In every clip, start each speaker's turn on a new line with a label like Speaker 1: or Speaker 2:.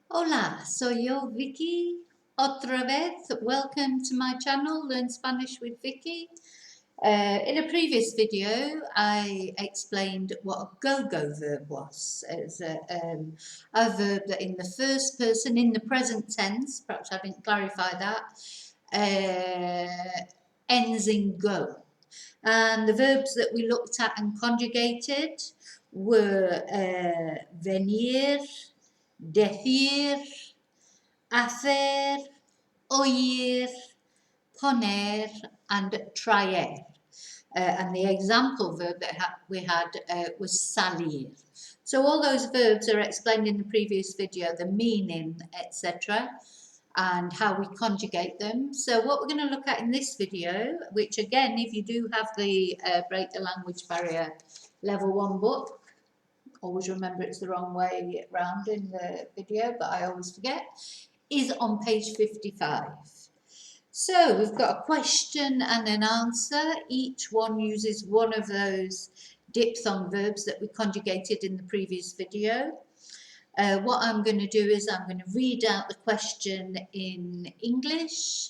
Speaker 1: Hola, soy yo, Vicky. Otra vez, welcome to my channel, Learn Spanish with Vicky. In a previous video, I explained what a go-go verb was. It's a verb that in the first person, in the present tense, perhaps I didn't clarify that, ends in go. And the verbs that we looked at and conjugated were venir, decir, hacer, oír, poner, and traer. And the example verb that we had was salir. So all those verbs are explained in the previous video, the meaning, etc., and how we conjugate them. So what we're going to look at in this video, which again, if you do have the Break the Language Barrier Level 1 book, always remember it's the wrong way round in the video, but I always forget, is on page 55. So we've got a question and an answer. Each one uses one of those diphthong verbs that we conjugated in the previous video. What I'm going to do is I'm going to read out the question in English,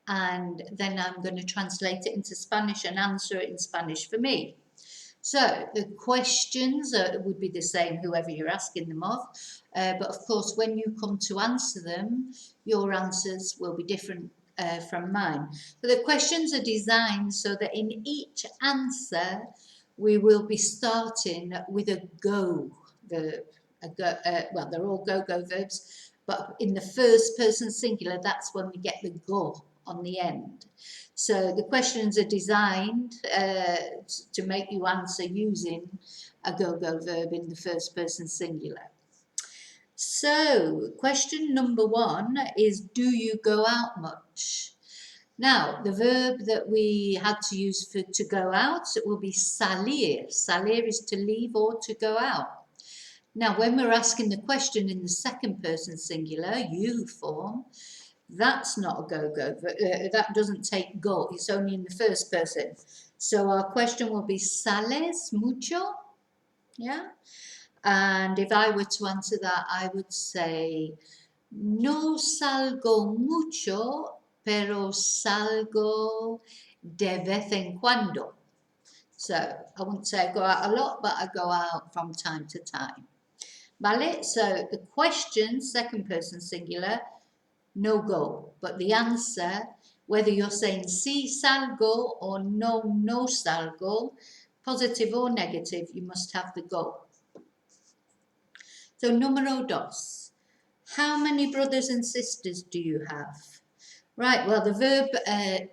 Speaker 1: and then I'm going to translate it into Spanish and answer it in Spanish for me. So the questions would be the same, whoever you're asking them of, but of course when you come to answer them, your answers will be different from mine. So the questions are designed so that in each answer we will be starting with a go verb. Well, they're all go-go verbs, but in the first person singular, that's when we get the go on the end. So the questions are designed to make you answer using a go-go verb in the first person singular. So question number 1 is, do you go out much? Now, the verb that we had to use for to go out, it will be salir. Salir is to leave or to go out. Now, when we're asking the question in the second person singular, you form, that's not a go-go. That doesn't take go. It's only in the first person. So our question will be, ¿sales mucho? Yeah. And if I were to answer that, I would say, no salgo mucho, pero salgo de vez en cuando. So I wouldn't say I go out a lot, but I go out from time to time. Vale? So the question, second person singular, no go. But the answer, whether you're saying sí salgo or no salgo, positive or negative, you must have the go. So número dos. How many brothers and sisters do you have? Right, well, the verb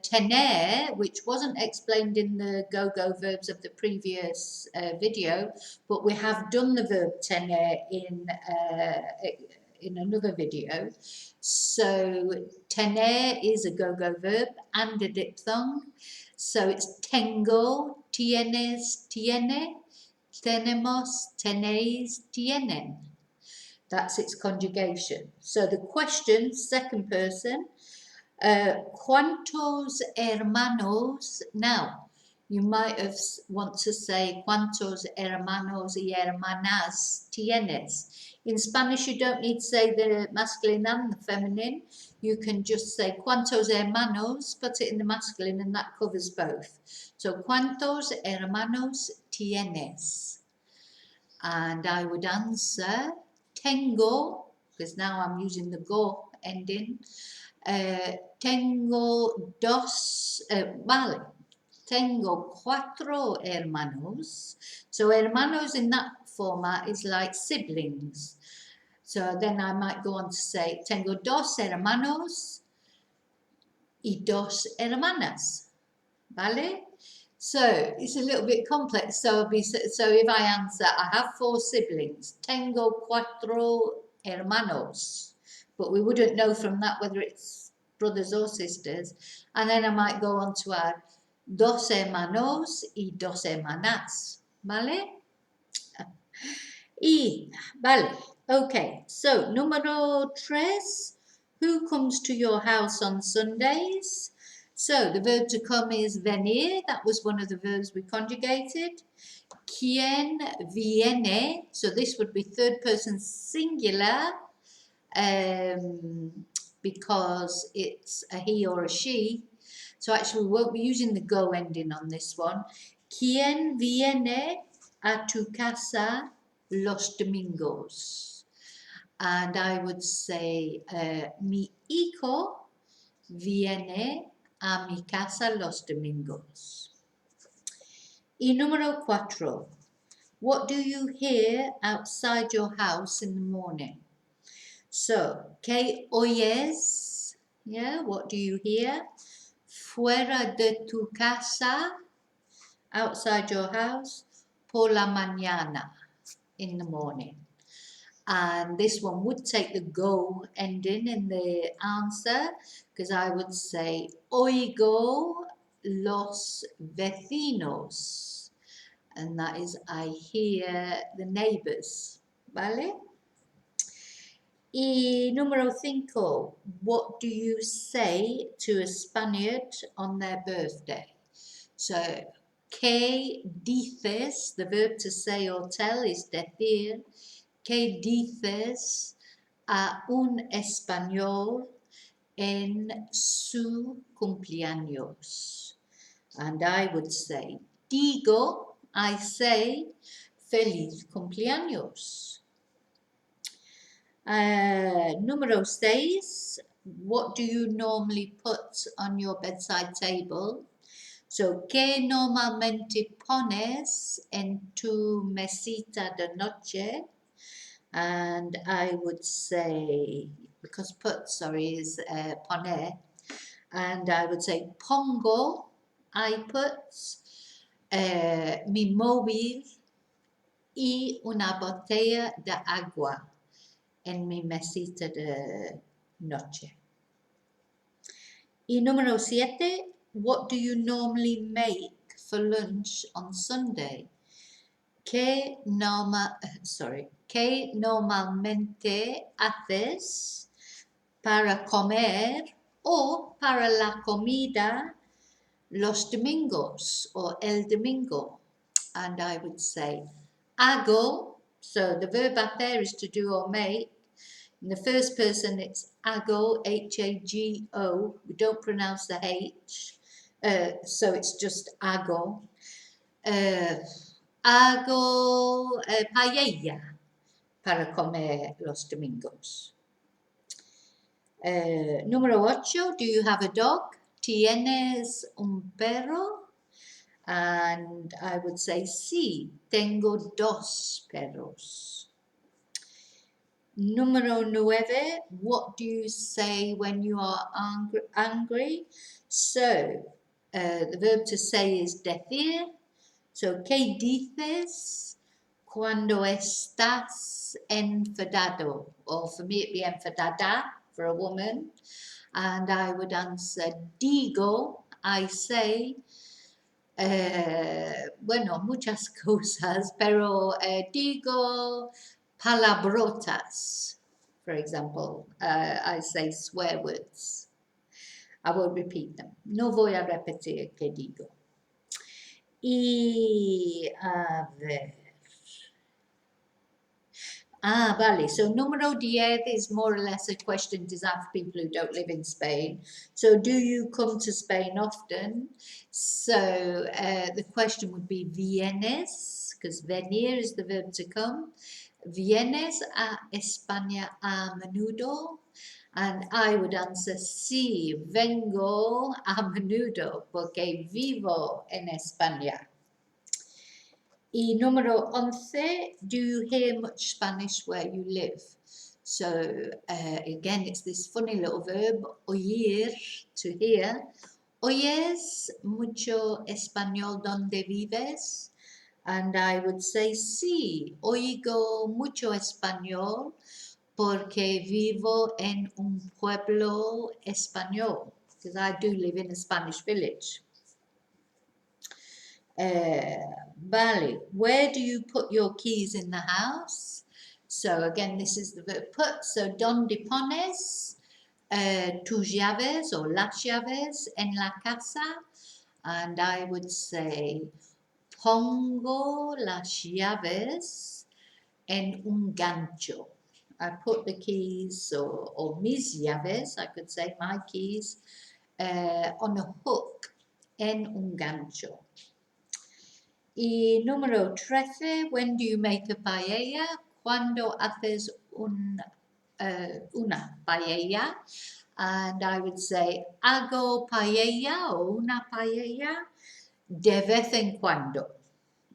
Speaker 1: tener, which wasn't explained in the go-go verbs of the previous video, but we have done the verb tener in another video. So tener is a go-go verb and a diphthong. So it's tengo, tienes, tiene, tenemos, tenéis, tienen. That's its conjugation. So the question, second person, ¿cuántos hermanos? Now, you might want to say ¿cuántos hermanos y hermanas tienes? In Spanish, you don't need to say the masculine and the feminine. You can just say ¿cuántos hermanos? Put it in the masculine and that covers both. So ¿cuántos hermanos tienes? And I would answer Tengo, because now I'm using the go ending. Tengo cuatro hermanos. So hermanos in that format is like siblings. So then I might go on to say, tengo dos hermanos y dos hermanas. Vale? So it's a little bit complex. So if I answer, I have 4 siblings. Tengo cuatro hermanos. But we wouldn't know from that whether it's brothers or sisters. And then I might go on to add dos hermanos y dos hermanas. ¿Vale? Vale. Okay. So, número 3. Who comes to your house on Sundays? So, the verb to come is venir. That was one of the verbs we conjugated. ¿Quién viene? So, this would be third person singular. because it's a he or a she. So actually we won't be using the go ending on this one. ¿Quién viene a tu casa los domingos? And I would say, mi hijo viene a mi casa los domingos. Y número 4. What do you hear outside your house in the morning? So, ¿qué oyes? Yeah, what do you hear? Fuera de tu casa, outside your house, por la mañana, in the morning. And this one would take the go ending in the answer, because I would say, oigo los vecinos. And that is, I hear the neighbors. ¿Vale? Y número 5, what do you say to a Spaniard on their birthday? So, ¿qué dices? The verb to say or tell is decir. ¿Qué dices a un español en su cumpleaños? And I would say, digo, I say, feliz cumpleaños. Número 6, what do you normally put on your bedside table? So, ¿qué normalmente pones en tu mesita de noche? And I would say, because put, is poner, and I would say pongo, I put mi móvil y una botella de agua en mi mesita de noche. Y número 7, what do you normally make for lunch on Sunday? ¿Qué normalmente haces para comer o para la comida los domingos or el domingo? And I would say hago, so the verb hacer is to do or make. In the first person it's hago, H-A-G-O. We don't pronounce the H, so it's just hago. Hago paella para comer los domingos. Número 8, do you have a dog? ¿Tienes un perro? And I would say, sí, tengo 2 perros. Número 9, what do you say when you are angry? So, the verb to say is decir. So, ¿qué dices cuando estás enfadado? Or for me, it'd be enfadada for a woman. And I would answer, digo, I say, bueno, muchas cosas, pero digo palabrotas. For example, I say swear words. I won't repeat them. No voy a repetir que digo. Y a ver. Vale. So número 10 is more or less a question designed for people who don't live in Spain. So do you come to Spain often? So the question would be vienes, because venir is the verb to come. ¿Vienes a España a menudo? And I would answer, sí, vengo a menudo, porque vivo en España. Y número 11, do you hear much Spanish where you live? So, again, it's this funny little verb, oír, to hear. ¿Oyes mucho español donde vives? And I would say, sí, oigo mucho español porque vivo en un pueblo español, because I do live in a Spanish village. Vale, where do you put your keys in the house? So again, this is the verb put. So, ¿dónde pones tus llaves or las llaves en la casa? And I would say, pongo las llaves en un gancho. I put the keys or mis llaves, I could say my keys, on a hook, en un gancho. Y número 13, when do you make a paella? Cuando haces una paella? And I would say, hago paella o una paella de vez en cuando.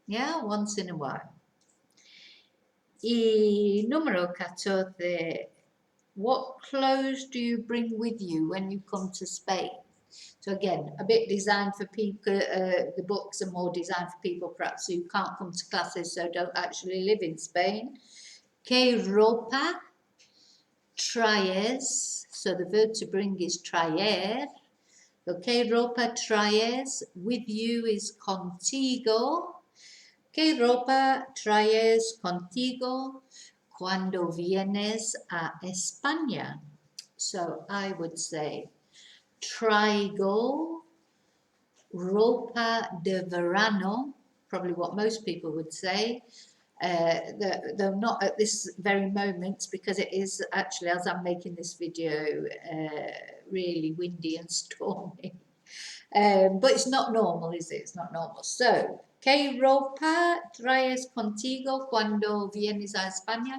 Speaker 1: Yeah, once in a while. Y número 14, what clothes do you bring with you when you come to Spain? So again, a bit designed for people, the books are more designed for people perhaps who can't come to classes, so don't actually live in Spain. ¿Qué ropa traes? So the verb to bring is traer. So, ¿qué ropa traes? With you is contigo. ¿Qué ropa traes contigo cuando vienes a España? So I would say, traigo ropa de verano, probably what most people would say, though not at this very moment, because it is actually, as I'm making this video, really windy and stormy. But it's not normal, is it? It's not normal. So, ¿qué ropa traes contigo cuando vienes a España?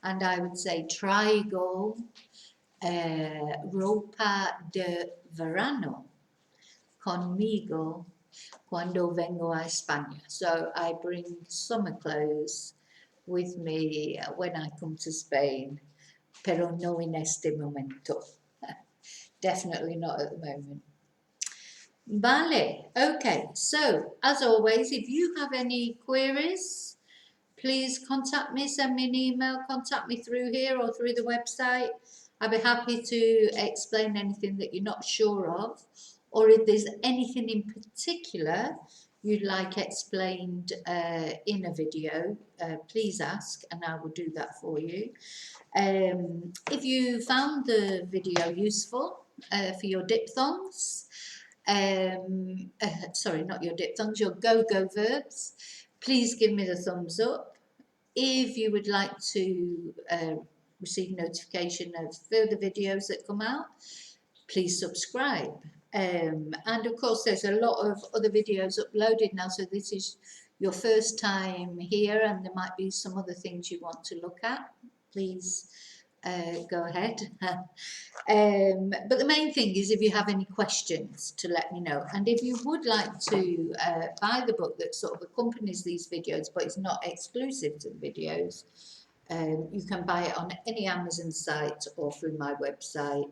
Speaker 1: And I would say, traigo ropa de verano conmigo cuando vengo a España. So I bring summer clothes with me when I come to Spain, pero no en este momento. Definitely not at the moment. Vale, okay, so as always, if you have any queries, please contact me, send me an email, contact me through here or through the website. I'd be happy to explain anything that you're not sure of, or if there's anything in particular you'd like explained in a video, please ask and I will do that for you. If you found the video useful for your diphthongs, sorry, not your diphthongs, your go-go verbs, please give me the thumbs up. If you would like to receive notification of further videos that come out, please subscribe. And of course, there's a lot of other videos uploaded now, so this is your first time here and there might be some other things you want to look at. Please go ahead. But the main thing is if you have any questions to let me know, and if you would like to buy the book that sort of accompanies these videos but it's not exclusive to the videos, you can buy it on any Amazon site or through my website.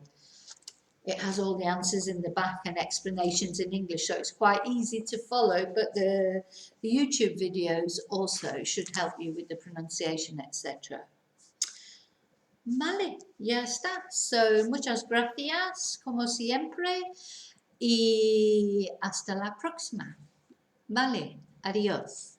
Speaker 1: It has all the answers in the back and explanations in English, so it's quite easy to follow, but the YouTube videos also should help you with the pronunciation, etc. Vale, ya está. So, muchas gracias, como siempre, y hasta la próxima. Vale, adiós.